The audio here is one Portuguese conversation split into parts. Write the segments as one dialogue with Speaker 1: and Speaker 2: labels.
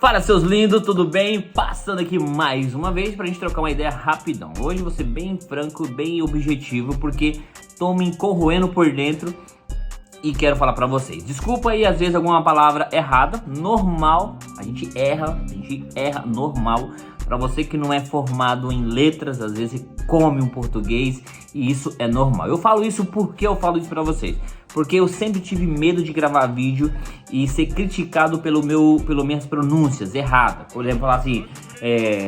Speaker 1: Fala, seus lindos, tudo bem? Passando aqui mais uma vez pra gente trocar uma ideia rapidão. Hoje vou ser bem franco, bem objetivo, porque tô me corroendo por dentro e quero falar pra vocês. Desculpa aí, às vezes, alguma palavra errada, normal, a gente erra, normal. Pra você que não é formado em letras, às vezes come um português e isso é normal. Eu falo isso porque eu falo isso pra vocês. Porque eu sempre tive medo de gravar vídeo e ser criticado pelas minhas pronúncias erradas. Por exemplo, falar assim,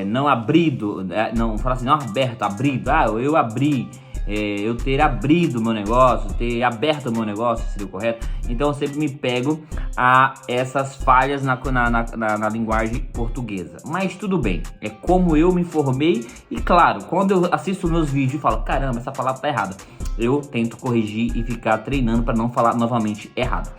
Speaker 1: não abrido, não, falar assim, não aberto, abrido. Eu abri, eu ter abrido meu negócio, ter aberto o meu negócio, seria o correto. Então eu sempre me pego a essas falhas na linguagem portuguesa. Mas tudo bem, é como eu me formei. E claro, quando eu assisto meus vídeos e falo, caramba, essa palavra tá errada, eu tento corrigir e ficar treinando para não falar novamente errado.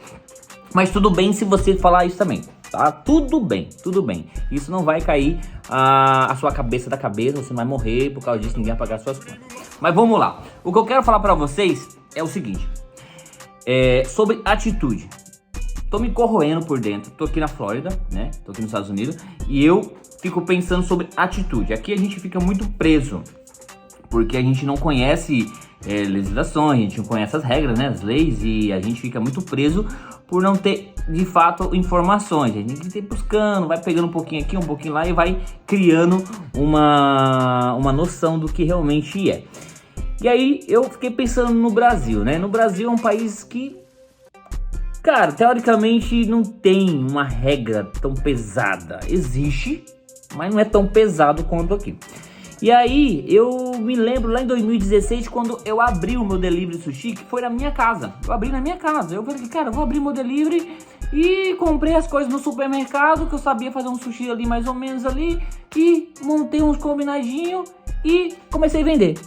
Speaker 1: Mas tudo bem se você falar isso também, tá? Tudo bem, tudo bem. Isso não vai cair a sua cabeça da cabeça, você não vai morrer por causa disso, ninguém vai pagar suas contas. Mas vamos lá. O que eu quero falar para vocês é o seguinte, sobre atitude. Tô me corroendo por dentro, tô aqui na Flórida, né? Tô aqui nos Estados Unidos e eu fico pensando sobre atitude. Aqui a gente fica muito preso, porque a gente não conhece legislações, a gente não conhece as regras, né, as leis, e a gente fica muito preso por não ter, de fato, informações. A gente tem que ir buscando, vai pegando um pouquinho aqui, um pouquinho lá e vai criando uma noção do que realmente é. E aí eu fiquei pensando no Brasil, né? No Brasil é um país que, cara, teoricamente não tem uma regra tão pesada. Existe, mas não é tão pesado quanto aqui. E aí, eu me lembro lá em 2016, quando eu abri o meu delivery sushi, que foi na minha casa. Eu abri na minha casa. Eu falei, cara, eu vou abrir meu delivery e comprei as coisas no supermercado, que eu sabia fazer um sushi ali, mais ou menos ali, e montei uns combinadinhos e comecei a vender.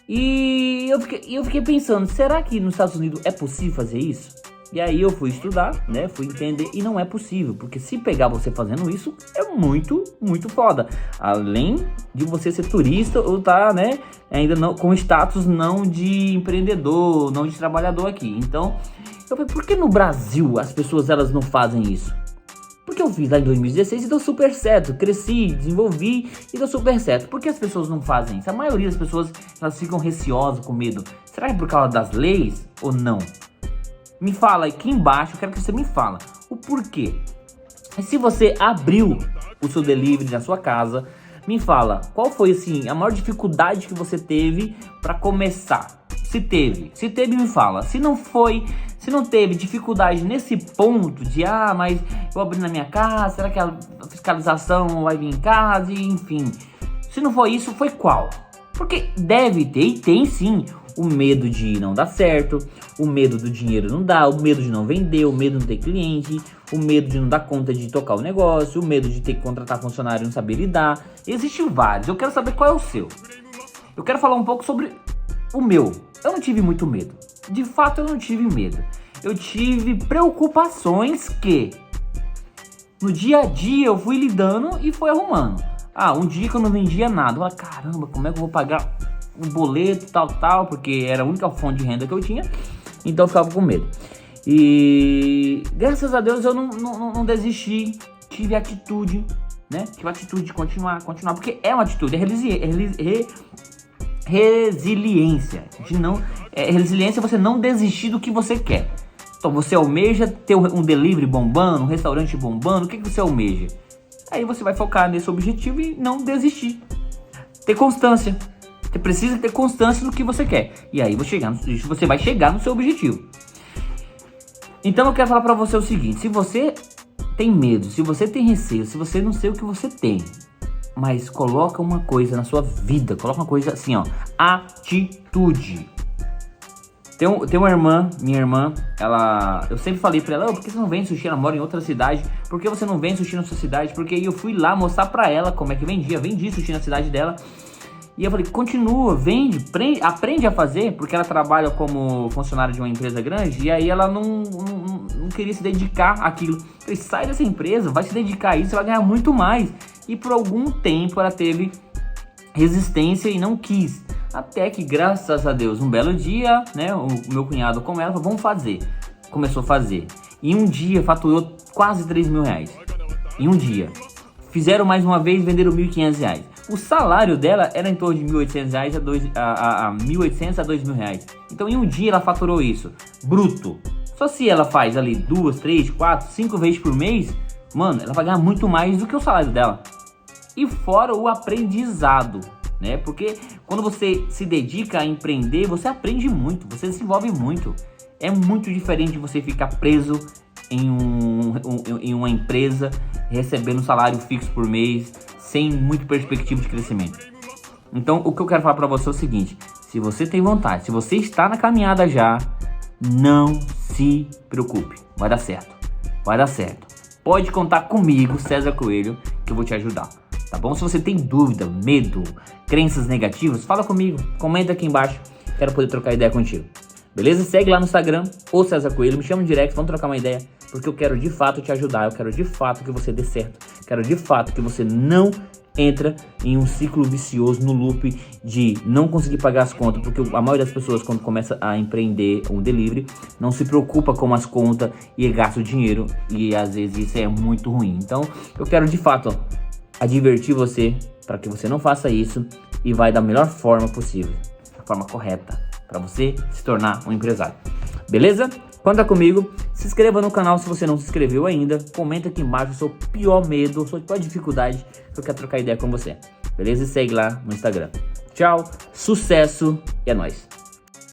Speaker 1: E eu fiquei pensando, será que nos Estados Unidos é possível fazer isso? E aí eu fui estudar, né, fui entender e não é possível, porque se pegar você fazendo isso, é muito, muito foda. Além de você ser turista ou tá, né, ainda não com status não de empreendedor, não de trabalhador aqui. Então, eu falei, por que no Brasil as pessoas elas não fazem isso? Porque eu fiz lá em 2016 e deu super certo, cresci, desenvolvi e deu super certo. Por que as pessoas não fazem isso? A maioria das pessoas, elas ficam receosas, com medo. Será que é por causa das leis ou não? Me fala aqui embaixo, eu quero que você me fala o porquê. E se você abriu o seu delivery na sua casa, me fala qual foi assim a maior dificuldade que você teve para começar. Se teve, me fala. Se não teve dificuldade nesse ponto de mas eu abri na minha casa, será que a fiscalização vai vir em casa, e, enfim. Se não foi isso, foi qual? Porque deve ter e tem sim o medo de não dar certo, o medo do dinheiro não dar, o medo de não vender, o medo de não ter cliente, o medo de não dar conta de tocar o negócio, o medo de ter que contratar funcionário e não saber lidar. Existem vários, eu quero saber qual é o seu. Eu quero falar um pouco sobre o meu. Eu não tive muito medo, de fato eu não tive medo. Eu tive preocupações que no dia a dia eu fui lidando e fui arrumando. Um dia que eu não vendia nada, eu falei, caramba, como é que eu vou pagar o boleto, tal, porque era a única fonte de renda que eu tinha, então eu ficava com medo. E graças a Deus eu não desisti, tive atitude, né? Tive atitude de continuar, porque é uma atitude, resiliência, resiliência é você não desistir do que você quer. Então você almeja ter um delivery bombando, um restaurante bombando, o que você almeja? Aí você vai focar nesse objetivo e não desistir. Ter constância. Você precisa ter constância no que você quer. E aí você vai chegar no seu objetivo. Então eu quero falar pra você o seguinte. Se você tem medo, se você tem receio, se você não sei o que você tem, mas coloca uma coisa na sua vida. Coloca uma coisa assim, atitude. Tem uma irmã, minha irmã, eu sempre falei pra ela, por que você não vende sushi? Ela mora em outra cidade. Por que você não vende sushi na sua cidade? Porque aí eu fui lá mostrar pra ela como é que vendi sushi na cidade dela. E eu falei, continua, vende, aprende a fazer, porque ela trabalha como funcionária de uma empresa grande, e aí ela não queria se dedicar àquilo. Eu falei, sai dessa empresa, vai se dedicar a isso, você vai ganhar muito mais. E por algum tempo ela teve resistência e não quis. Até que, graças a Deus, um belo dia, né, o meu cunhado com ela falou, vamos fazer. Começou a fazer. E um dia faturou quase 3 mil reais. em um dia. Fizeram mais uma vez, venderam R$1.500. O salário dela era em torno de R$1.800 a R$1.800 a R$2.000. Então em um dia ela faturou isso, bruto. Só se ela faz ali 2, 3, 4, 5 vezes por mês, mano, ela vai ganhar muito mais do que o salário dela. E fora o aprendizado, né? Porque quando você se dedica a empreender, você aprende muito, você desenvolve muito. É muito diferente de você ficar preso em uma empresa, recebendo um salário fixo por mês, sem muita perspectiva de crescimento. Então, o que eu quero falar para você é o seguinte: se você tem vontade, se você está na caminhada já, não se preocupe, vai dar certo, vai dar certo. Pode contar comigo, César Coelho, que eu vou te ajudar, tá bom? Se você tem dúvida, medo, crenças negativas, fala comigo, comenta aqui embaixo, quero poder trocar ideia contigo. Beleza? Segue lá no Instagram, ou César Coelho, me chama no direct, vamos trocar uma ideia, porque eu quero de fato te ajudar, eu quero de fato que você dê certo, quero de fato que você não entra em um ciclo vicioso, no loop de não conseguir pagar as contas, porque a maioria das pessoas, quando começa a empreender um delivery, não se preocupa com as contas e gasta o dinheiro, e às vezes isso é muito ruim. Então eu quero de fato advertir você para que você não faça isso e vai da melhor forma possível, da forma correta, para você se tornar um empresário. Beleza? Conta comigo, se inscreva no canal se você não se inscreveu ainda, comenta aqui embaixo o seu pior medo, a sua pior dificuldade, que eu quero trocar ideia com você. Beleza? E segue lá no Instagram. Tchau, sucesso e é nóis!